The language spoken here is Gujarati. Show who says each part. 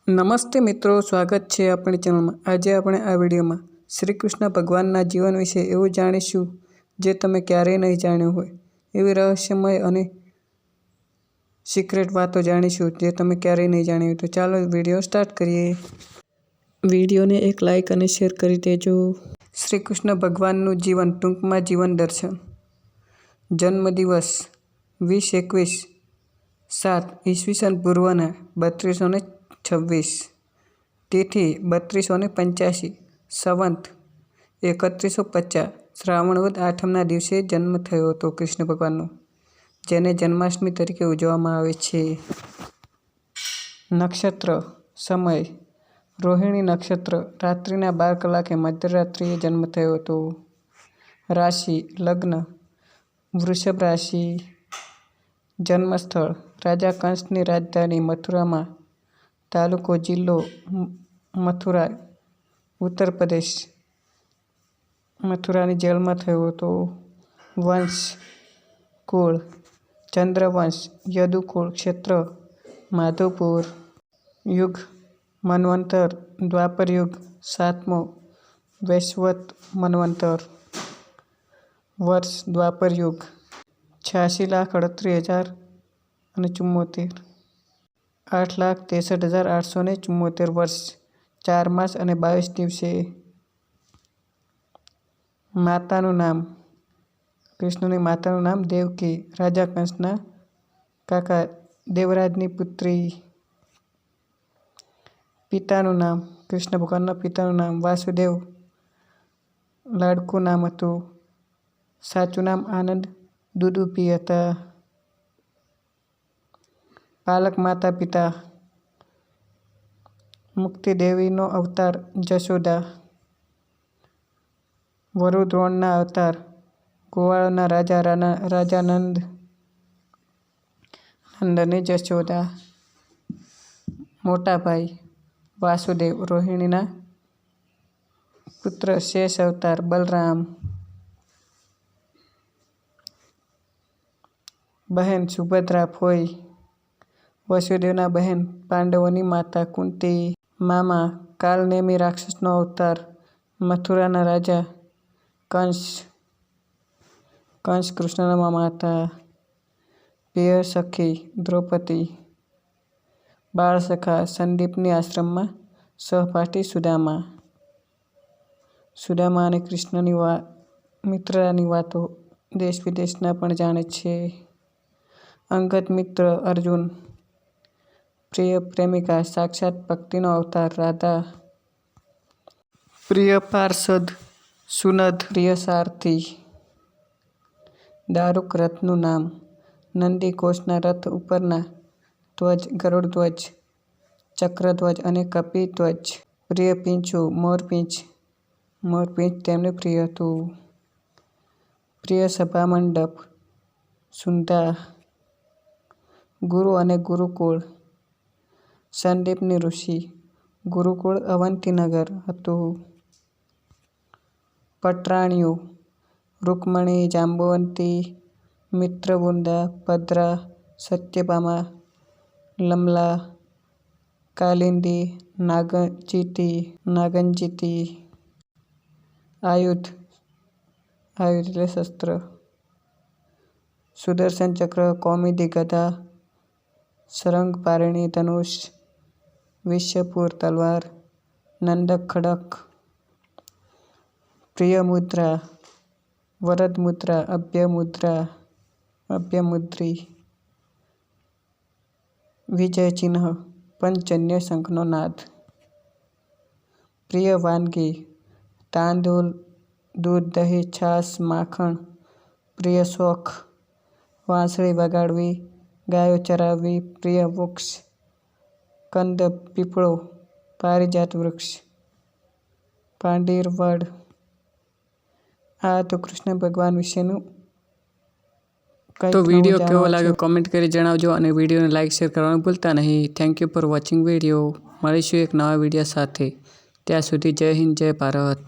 Speaker 1: નમસ્તે મિત્રો, સ્વાગત છે આપણી ચેનલમાં। આજે આપણે આ વિડીયોમાં શ્રી કૃષ્ણ ભગવાનના જીવન વિશે એવું જાણીશું જે તમે ક્યારેય નહીં જાણ્યું હોય। એવી રહસ્યમય અને સિક્રેટ વાતો જાણીશું જે તમે ક્યારેય નહીં જાણી હોય। તો ચાલો વિડીયો સ્ટાર્ટ કરીએ। વિડીયોને એક લાઇક અને શેર કરી દેજો। શ્રી કૃષ્ણ ભગવાનનું જીવન ટૂંકમાં જીવન દર્શન। જન્મદિવસ 20-21-7 ઈસવીસન પૂર્વના 3226। તિથિ 3285। સંવત 3150। શ્રાવણ વદ આઠમના દિવસે જન્મ થયો હતો કૃષ્ણ ભગવાનનો, જેને જન્માષ્ટમી તરીકે ઉજવવામાં આવે છે। નક્ષત્ર સમય રોહિણી નક્ષત્ર, રાત્રિના 12 કલાકે મધ્યરાત્રિએ જન્મ થયો હતો। રાશિ લગ્ન વૃષભ રાશિ। જન્મસ્થળ રાજા કંસની રાજધાની મથુરામાં, તાલુકો જિલ્લો મથુરા, ઉત્તર પ્રદેશ, મથુરાની જેલમાં થયો હતો। વંશ કુળ ચંદ્રવંશ। યદુકુળ। ક્ષેત્ર માધવપુર। યુગ મન્વંતર દ્વાપર યુગ, 7મો વૈવસ્વત મન્વંતર। વર્ષ દ્વાપર યુગ। 86,38,074। 8,63,874 વર્ષ, 4 માસ અને 22 દિવસે। માતાનું નામ કૃષ્ણની માતાનું નામ દેવકી, રાજા કંસના કાકા દેવરાજની પુત્રી। પિતાનું નામ કૃષ્ણ ભગવાનના પિતાનું નામ વાસુદેવ, લાડકું નામ હતું। સાચું નામ આનંદ દુદુભી હતા। પાલક માતા પિતા મુક્તિ દેવીનો અવતાર જશોદા, વરુ દ્રોણના અવતાર ગોવાળના રાજા નંદ અને જશોદા। મોટા ભાઈ વાસુદેવ, રોહિણીના પુત્ર શેષ અવતાર બલરામ। બહેન સુભદ્રા ફોઈ વસુદેવના બહેન, પાંડવોની માતા કુંતી। મામા કાલનેમી રાક્ષસનો અવતાર મથુરાના રાજા કંસ કૃષ્ણના મામા હતા। પ્રિય સખી દ્રૌપદી। બાળ સખા સંદીપની આશ્રમમાં સહપાઠી સુદામા। સુદામા અને કૃષ્ણની મિત્રતાની વાતો દેશ વિદેશના પણ જાણે છે। અંગત મિત્ર અર્જુન। પ્રિય પ્રેમિકા સાક્ષાત ભક્તિનો અવતાર રાધા। પ્રિય પાર્ષદ સુનદ। પ્રિય સારથી દારૂક। રથનું નામ નંદી। કોષના રથ ઉપરના ધ્વજ ગરુડ ધ્વજ, ચક્ર ધ્વજ અને કપી ધ્વજ। પ્રિય પીંછું મોરપીંછ। મોરપીંછ તેમને પ્રિય હતું। પ્રિય સભા મંડપ સુંધા। ગુરુ અને ગુરુકુળ સંદીપની ઋષિ, ગુરુકુળ અવંતીનગર હતું। પટરાણીઓ રૂકમણી, જાંબુવંતી, મિત્રવૃંદા, ભદ્રા, સત્યભામા, લમલા, કાલિંદી, નાગંજીતી। આયુધ એટલે શસ્ત્ર સુદર્શન ચક્ર, કૌમુદી ગદા, સરંગપારિણી ધનુષ, વિષ્યપુર તલવાર, નંદક ખડક। પ્રિય મુદ્રા વરદ મુદ્રા, અભ્યમુદ્રી। વિજય ચિહ્ન પંચજન્ય શંખનો નાદ। પ્રિય વાનગી તાંદૂળ, દૂધ, દહીં, છાશ, માખણ। પ્રિય શોખ વાંસળી વગાડવી, ગાયો ચરાવવી। પ્રિય વૃક્ષ કંદ પીપળો, પારિજાત વૃક્ષ, પાંડીર વડ। આ તો કૃષ્ણ ભગવાન વિશેનું
Speaker 2: તો વિડીયો કેવો લાગ્યો કોમેન્ટ કરી જણાવજો અને વિડીયોને લાઇક શેર કરવાનું ભૂલતા નહીં। Thank you for watching video. મળીશું એક નવા વિડીયો સાથે। ત્યાં સુધી જય હિન્દ, જય ભારત।